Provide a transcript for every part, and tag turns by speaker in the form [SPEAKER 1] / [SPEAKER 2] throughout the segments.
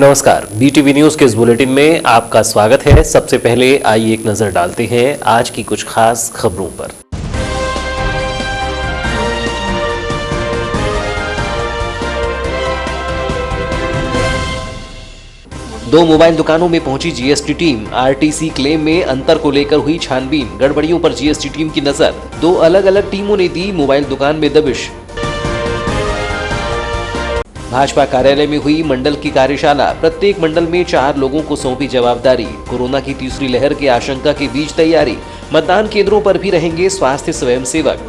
[SPEAKER 1] नमस्कार, BTV news के इस बुलेटिन में आपका स्वागत है। सबसे पहले आइए एक नजर डालते हैं आज की कुछ खास खबरों पर। दो मोबाइल दुकानों में पहुंची जीएसटी टीम। आरटीसी क्लेम में अंतर को लेकर हुई छानबीन। गड़बड़ियों पर जीएसटी टीम की नजर। दो अलग अलग टीमों ने दी मोबाइल दुकान में दबिश। भाजपा कार्यालय में हुई मंडल की कार्यशाला। प्रत्येक मंडल में 4 लोगों को सौंपी जवाबदारी। कोरोना की तीसरी लहर की आशंका के बीच तैयारी। मतदान केंद्रों पर भी रहेंगे स्वास्थ्य स्वयंसेवक।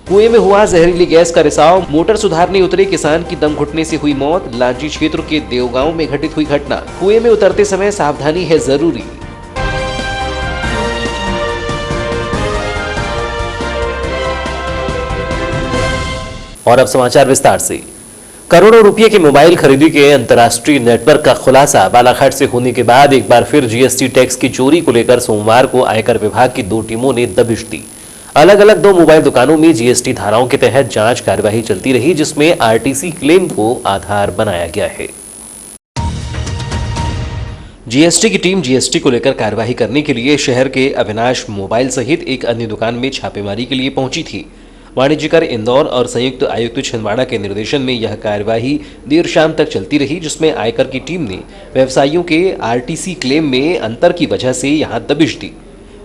[SPEAKER 1] कुएं में हुआ जहरीली गैस का रिसाव। मोटर सुधारने उतरे किसान की दम घुटने से हुई मौत। लांजी क्षेत्र के देवगांव में घटित हुई घटना। कुएं में उतरते समय सावधानी है जरूरी। और अब समाचार विस्तार से। करोड़ों रुपए के मोबाइल खरीदी के अंतर्राष्ट्रीय नेटवर्क का खुलासा बालाघाट से होने के बाद एक बार फिर जीएसटी टैक्स की चोरी को लेकर सोमवार को आयकर विभाग की 2 टीमों ने दबिश दी। अलग अलग 2 मोबाइल दुकानों में जीएसटी धाराओं के तहत जांच कार्यवाही चलती रही, जिसमें आरटीसी क्लेम को आधार बनाया गया है। जीएसटी की टीम जीएसटी को लेकर कार्यवाही करने के लिए शहर के अविनाश मोबाइल सहित एक अन्य दुकान में छापेमारी के लिए पहुंची थी। वाणिज्यकर इंदौर और संयुक्त आयुक्त छिंदवाड़ा के निर्देशन में यह कार्यवाही देर शाम तक चलती रही, जिसमें आयकर की टीम ने व्यवसायियों के आरटीसी क्लेम में अंतर की वजह से यहां दबिश दी।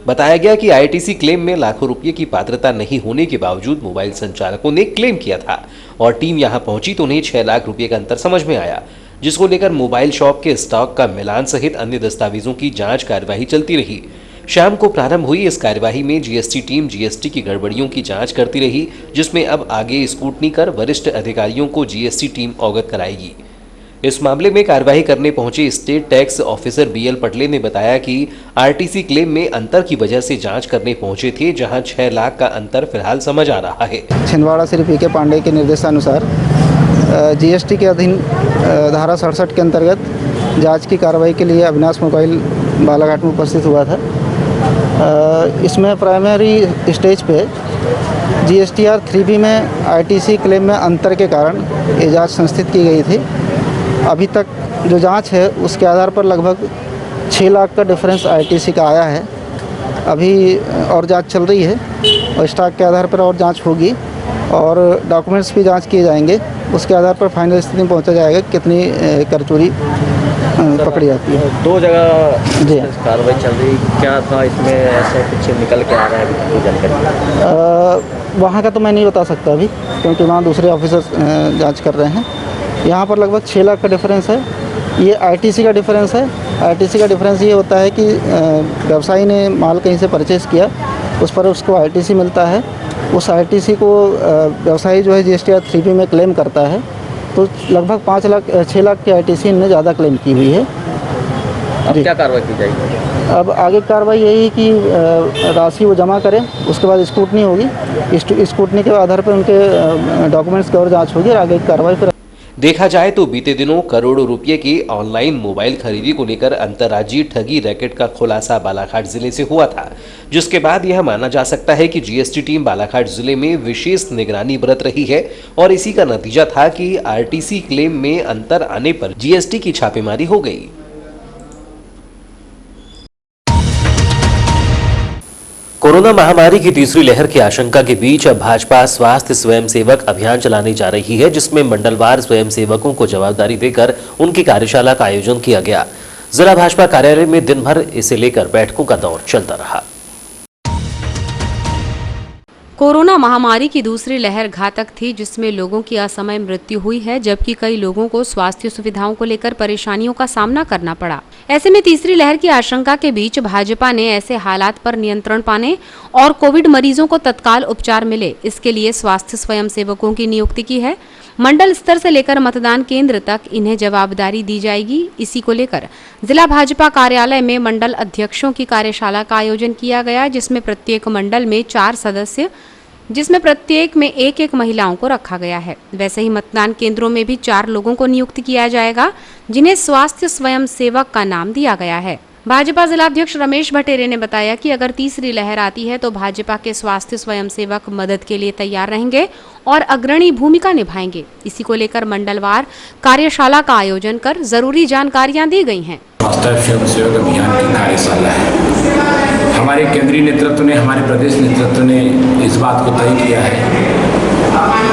[SPEAKER 1] बताया गया कि आरटीसी क्लेम में लाखों रुपये की पात्रता नहीं होने के बावजूद मोबाइल संचालकों ने क्लेम किया था और टीम यहां पहुंची तो उन्हें 6 लाख रुपये का अंतर समझ में आया, जिसको लेकर मोबाइल शॉप के स्टॉक का मिलान सहित अन्य दस्तावेजों की जांच कार्यवाही चलती रही। शाम को प्रारंभ हुई इस कार्यवाही में जीएसटी टीम जीएसटी की गड़बड़ियों की जांच करती रही, जिसमें अब आगे स्क्रूटनी कर वरिष्ठ अधिकारियों को जीएसटी टीम अवगत कराएगी। इस मामले में कार्यवाही करने पहुंचे स्टेट टैक्स ऑफिसर बीएल पटले ने बताया कि आरटीसी क्लेम में अंतर की वजह से जांच करने पहुंचे थे, जहां 6 लाख का अंतर फिलहाल समझ आ रहा है।
[SPEAKER 2] छिंदवाड़ा श्री पी.के. पांडे के निर्देशानुसार जीएसटी के अधीन धारा 67 के अंतर्गत जांच की कार्रवाई के लिए अविनाश मोबाइल बालाघाट में उपस्थित हुआ था। इसमें प्राइमरी स्टेज पे जीएसटीआर 3B में आरटीसी क्लेम में अंतर के कारण ये जांच संस्थित की गई थी। अभी तक जो जांच है उसके आधार पर लगभग 6 लाख का डिफरेंस आरटीसी का आया है। अभी और जांच चल रही है और स्टॉक के आधार पर और जांच होगी और डॉक्यूमेंट्स भी जांच किए जाएंगे। उसके आधार पर फाइनल स्थिति में पहुंचा जाएगा कितनी कर चोरी पकड़ी जाती है।
[SPEAKER 3] 2 जगह जी कार्रवाई चल रही, क्या था इसमें ऐसे कुछ निकल के आ रहा है अभी जानकारी?
[SPEAKER 2] वहाँ का तो मैं नहीं बता सकता अभी, क्योंकि वहाँ दूसरे ऑफिसर जांच कर रहे हैं। यहाँ पर लगभग 6 लाख का डिफरेंस है। ये आरटीसी का डिफरेंस है। आरटीसी का डिफरेंस ये होता है कि व्यवसायी ने माल कहीं से परचेज़ किया, उस पर उसको आरटीसी मिलता है। उस आरटीसी को व्यवसायी जो है जीएसटीआर 3B में क्लेम करता है, तो लगभग 6 लाख की आरटीसी ने ज़्यादा क्लेम की हुई है।
[SPEAKER 3] अब क्या कार्रवाई की जाएगी?
[SPEAKER 2] अब आगे कार्रवाई यही कि राशि वो जमा करें, उसके बाद स्क्रूटनी होगी। स्क्रूटनी के आधार पर उनके डॉक्यूमेंट्स की और जाँच होगी और आगे कार्रवाई पर।
[SPEAKER 1] देखा जाए तो बीते दिनों करोड़ों रुपए की ऑनलाइन मोबाइल खरीदी को लेकर अंतर्राज्यीय ठगी रैकेट का खुलासा बालाघाट जिले से हुआ था, जिसके बाद यह माना जा सकता है कि जीएसटी टीम बालाघाट जिले में विशेष निगरानी बरत रही है और इसी का नतीजा था कि आरटीसी क्लेम में अंतर आने पर जीएसटी की छापेमारी हो गई। कोरोना महामारी की तीसरी लहर की आशंका के बीच अब भाजपा स्वास्थ्य स्वयंसेवक अभियान चलाने जा रही है, जिसमें मंडलवार स्वयंसेवकों को जवाबदारी देकर उनकी कार्यशाला का आयोजन किया गया। जिला भाजपा कार्यालय में दिन भर इसे लेकर बैठकों का दौर चलता रहा।
[SPEAKER 4] कोरोना महामारी की दूसरी लहर घातक थी, जिसमें लोगों की असमय मृत्यु हुई है, जबकि कई लोगों को स्वास्थ्य सुविधाओं को लेकर परेशानियों का सामना करना पड़ा। ऐसे में तीसरी लहर की आशंका के बीच भाजपा ने ऐसे हालात पर नियंत्रण पाने और कोविड मरीजों को तत्काल उपचार मिले, इसके लिए स्वास्थ्य स्वयंसेवकों की नियुक्ति की है। मंडल स्तर से लेकर मतदान केंद्र तक इन्हें जवाबदारी दी जाएगी। इसी को लेकर जिला भाजपा कार्यालय में मंडल अध्यक्षों की कार्यशाला का आयोजन किया गया, जिसमें प्रत्येक मंडल में 4 सदस्य, जिसमें प्रत्येक में 1-1 महिलाओं को रखा गया है। वैसे ही मतदान केंद्रों में भी 4 लोगों को नियुक्त किया जाएगा, जिन्हें स्वास्थ्य स्वयंसेवक का नाम दिया गया है। भाजपा जिलाध्यक्ष रमेश भटेरे ने बताया कि अगर तीसरी लहर आती है तो भाजपा के स्वास्थ्य स्वयंसेवक मदद के लिए तैयार रहेंगे और अग्रणी भूमिका निभाएंगे। इसी को लेकर मंडलवार कार्यशाला का आयोजन कर जरूरी जानकारियां दी गई हैं।
[SPEAKER 5] स्वास्थ्य स्वयंसेवक अभियान की कार्यशाला है। हमारे केंद्रीय नेतृत्व ने, हमारे प्रदेश नेतृत्व ने इस बात को तय किया है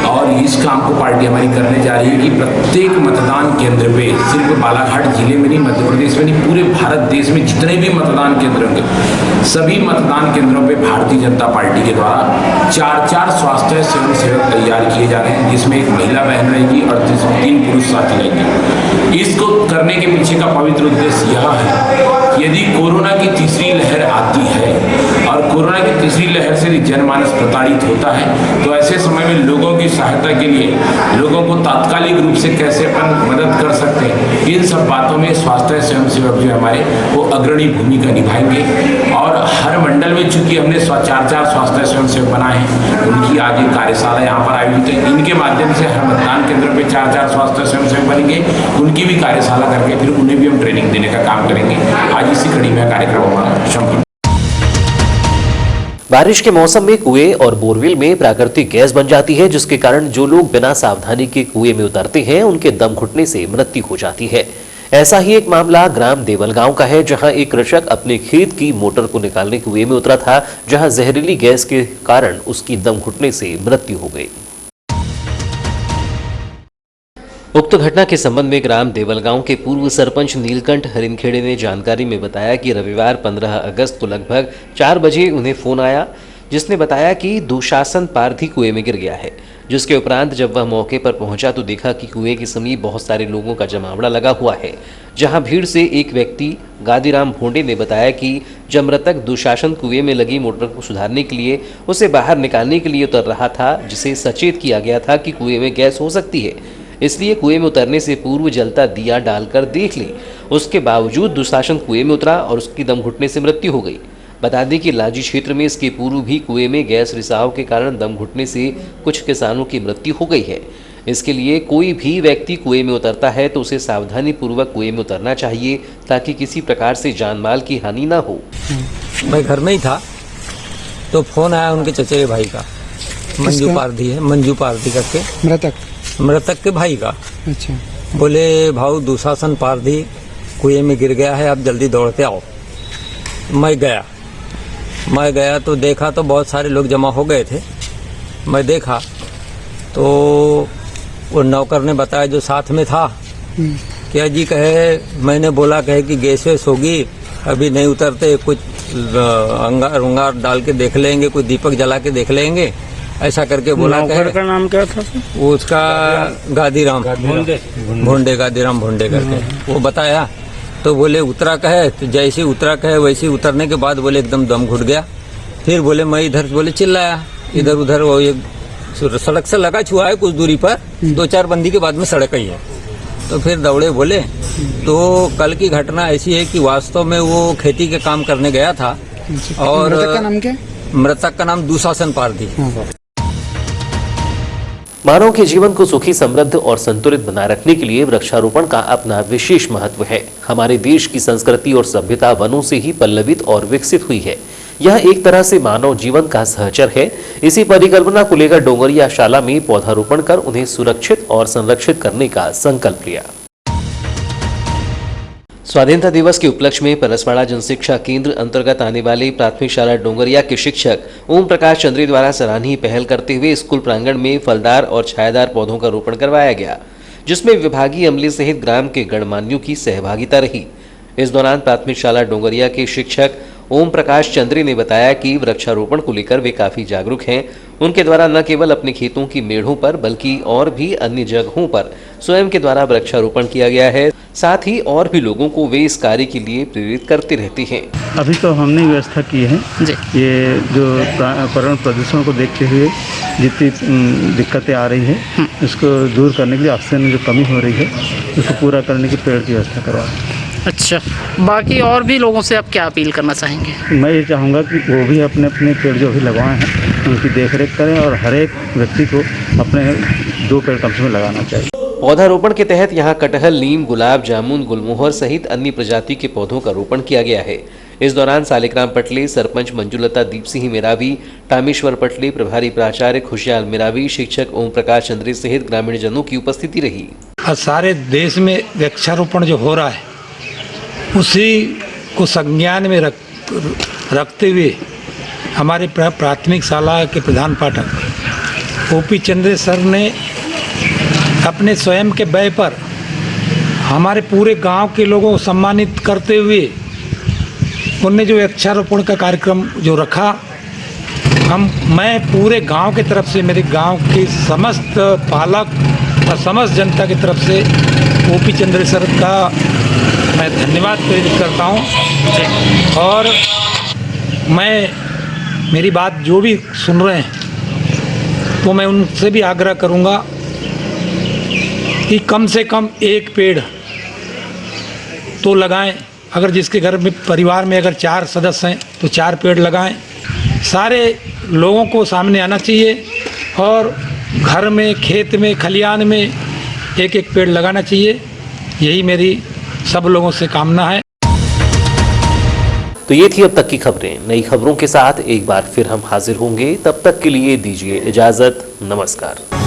[SPEAKER 5] और इस काम को पार्टी हमारी करने जा रही है कि प्रत्येक मतदान केंद्र पे, सिर्फ बालाघाट जिले में नहीं, मध्य प्रदेश में नहीं, पूरे भारत देश में जितने भी मतदान केंद्र होंगे, सभी मतदान केंद्रों पे भारतीय जनता पार्टी के द्वारा 4 स्वास्थ्य स्वयंसेवक तैयार किए जा रहे हैं, जिसमें एक महिला बहन रहेगी और 3 पुरुष साथी रहेंगे। इसको करने के पीछे का पवित्र उद्देश्य यह है कि यदि कोरोना की तीसरी लहर आती है और कोरोना की तीसरी लहर से जनमानस प्रताड़ित होता है, तो ऐसे समय में लोगों की सहायता के लिए लोगों को तात्कालिक रूप से कैसे अपन मदद कर सकते हैं, इन सब बातों में स्वास्थ्य स्वयंसेवक जो हमारे वो अग्रणी भूमिका निभाएंगे। और हर मंडल में चूंकि हमने 4 स्वास्थ्य स्वयंसेवक बनाए हैं, उनकी आज एक कार्यशाला यहाँ पर आयोजित है। इनके माध्यम से हर मतदान केंद्र पर 4 स्वास्थ्य स्वयंसेवक बनेंगे, उनकी भी कार्यशाला करके फिर उन्हें भी हम ट्रेनिंग देने का काम करेंगे। आज इसी कड़ी में कार्यक्रम हमारा संपन्न।
[SPEAKER 1] बारिश के मौसम में कुएं और बोरवेल में प्राकृतिक गैस बन जाती है, जिसके कारण जो लोग बिना सावधानी के कुएं में उतरते हैं उनके दम घुटने से मृत्यु हो जाती है। ऐसा ही एक मामला ग्राम देवलगांव का है, जहां एक कृषक अपने खेत की मोटर को निकालने कुएं में उतरा था, जहां जहरीली गैस के कारण उसकी दम घुटने से मृत्यु हो गई। उक्त घटना के संबंध में ग्राम देवलगांव के पूर्व सरपंच नीलकंठ हरिनखेड़े ने जानकारी में बताया कि रविवार 15 अगस्त को लगभग 4 बजे उन्हें फोन आया, जिसने बताया कि दुशासन पारधी कुएं में गिर गया है। जिसके उपरांत जब वह मौके पर पहुंचा तो देखा कि कुएं के समीप बहुत सारे लोगों का जमावड़ा लगा हुआ है। जहां भीड़ से एक व्यक्ति गादीराम भोंडे ने बताया कि जब मृतक दुशासन कुएं में लगी मोटर को सुधारने के लिए उसे बाहर निकालने के लिए उतर रहा था, जिसे सचेत किया गया था कि कुएं में गैस हो सकती है, इसलिए कुएं में उतरने से पूर्व जलता दिया डालकर देख ली। उसके बावजूद दुशासन कुएं में उतरा और उसकी दम घुटने से मृत्यु हो गई। बता दें कि लाजी क्षेत्र में इसके पूर्व भी कुएं में गैस रिसाव के कारण दम घुटने से कुछ किसानों की मृत्यु हो गई है। इसके लिए कोई भी व्यक्ति कुएं में उतरता है तो उसे सावधानी पूर्वक कुएं में उतरना चाहिए, ताकि किसी प्रकार से जान माल की हानि ना हो।
[SPEAKER 6] मैं घर में ही था तो फोन आया उनके चचेरे भाई का, मंजू पारधी है, मंजू पारधी करके, मृतक के भाई का।
[SPEAKER 2] अच्छा।
[SPEAKER 6] बोले भाऊ दुशासन पारधी कुएं में गिर गया है, आप जल्दी दौड़ते आओ। मैं गया तो देखा तो बहुत सारे लोग जमा हो गए थे। मैं देखा तो वो नौकर ने बताया जो साथ में था, क्या जी कहे, मैंने बोला कहे कि गैस वैस होगी, अभी नहीं उतरते, कुछ अंगार उंगार डाल के देख लेंगे, कुछ दीपक जला के देख लेंगे, ऐसा करके बोला। नौकर का नाम क्या था? वो उसका गादीराम भोंडे, गादीराम भोंडे करके वो बताया। तो बोले उतरा कहे, तो जैसे उतरा कहे वैसे उतरने के बाद बोले एकदम दम घुट गया। फिर बोले मैं इधर बोले चिल्लाया, इधर उधर वो एक सड़क से लगा छुआ है कुछ दूरी पर, 2-4 बंदी के बाद में सड़क ही है। तो फिर दौड़े बोले। तो कल की घटना ऐसी है कि वास्तव में वो खेती के काम करने गया था और
[SPEAKER 2] मृतक का नाम क्या?
[SPEAKER 6] मृतक का नाम दुशासन पारधी।
[SPEAKER 1] मानव के जीवन को सुखी, समृद्ध और संतुलित बनाए रखने के लिए वृक्षारोपण का अपना विशेष महत्व है। हमारे देश की संस्कृति और सभ्यता वनों से ही पल्लवित और विकसित हुई है। यह एक तरह से मानव जीवन का सहचर है। इसी परिकल्पना को लेकर डोंगरिया शाला में पौधारोपण कर उन्हें सुरक्षित और संरक्षित करने का संकल्प लिया। स्वाधीनता दिवस के उपलक्ष्य में परसवाड़ा जनशिक्षा केंद्र अंतर्गत आने वाले प्राथमिक शाला डोंगरिया के शिक्षक ओम प्रकाश चंद्री द्वारा सराहनीय पहल करते हुए स्कूल प्रांगण में फलदार और छायादार पौधों का रोपण करवाया गया, जिसमें विभागीय अमले सहित ग्राम के गणमान्यों की सहभागिता रही। इस दौरान प्राथमिक शाला डोंगरिया के शिक्षक ओम प्रकाश चंद्री ने बताया कि वृक्षारोपण को लेकर वे काफी जागरूक हैं। उनके द्वारा न केवल अपने खेतों की मेढ़ों पर बल्कि और भी अन्य जगहों पर स्वयं के द्वारा वृक्षारोपण किया गया है। साथ ही और भी लोगों को वे इस कार्य के लिए प्रेरित करते रहते हैं।
[SPEAKER 7] अभी तो हमने व्यवस्था की है ये जो पर्यावरण प्रदूषण को देखते हुए जितनी दिक्कतें आ रही है उसको दूर करने के लिए ऑक्सीजन में जो कमी हो रही है उसको पूरा करने की पेड़ की व्यवस्था करवा।
[SPEAKER 8] अच्छा, बाकी और भी लोगों से आप क्या अपील करना चाहेंगे?
[SPEAKER 7] मैं ये चाहूँगा कि वो भी अपने अपने पेड़ जो भी लगवाए हैं उनकी देखरेख करें और हर एक व्यक्ति को अपने 2 पेड़ कम से कम लगाना चाहिए।
[SPEAKER 1] पौधारोपण के तहत यहाँ कटहल, नीम, गुलाब, जामुन, गुलमोहर सहित अन्य प्रजाति के पौधों का रोपण किया गया है। इस दौरान सालिग्राम पटले, सरपंच मंजुलता दीप सिंह मेरावी, तामेश्वर पटले, प्रभारी प्राचार्य खुशहाल मेरावी, शिक्षक ओम प्रकाश चंद्रे सहित ग्रामीण जनों की उपस्थिति रही।
[SPEAKER 9] सारे देश में वृक्षारोपण जो हो रहा है उसी को संज्ञान में रखते हुए हमारे प्राथमिक शाला के प्रधान पाठक ओपी चंद्रे सर ने अपने स्वयं के व्यय पर हमारे पूरे गांव के लोगों को सम्मानित करते हुए उनने जो वृक्षारोपण का कार्यक्रम जो रखा, मैं पूरे गांव की तरफ से, मेरे गांव के समस्त पालक और समस्त जनता की तरफ से ओपी चंद्रे सर का मैं धन्यवाद प्रेरित करता हूं। और मेरी बात जो भी सुन रहे हैं तो मैं उनसे भी आग्रह करूंगा कि कम से कम एक पेड़ तो लगाएं। अगर जिसके घर में परिवार में अगर 4 सदस्य हैं तो 4 पेड़ लगाएं। सारे लोगों को सामने आना चाहिए और घर में, खेत में, खलियान में एक एक पेड़ लगाना चाहिए। यही मेरी सब लोगों से कामना है।
[SPEAKER 1] तो ये थी अब तक की खबरें। नई खबरों के साथ एक बार फिर हम हाजिर होंगे। तब तक के लिए दीजिए इजाजत। नमस्कार।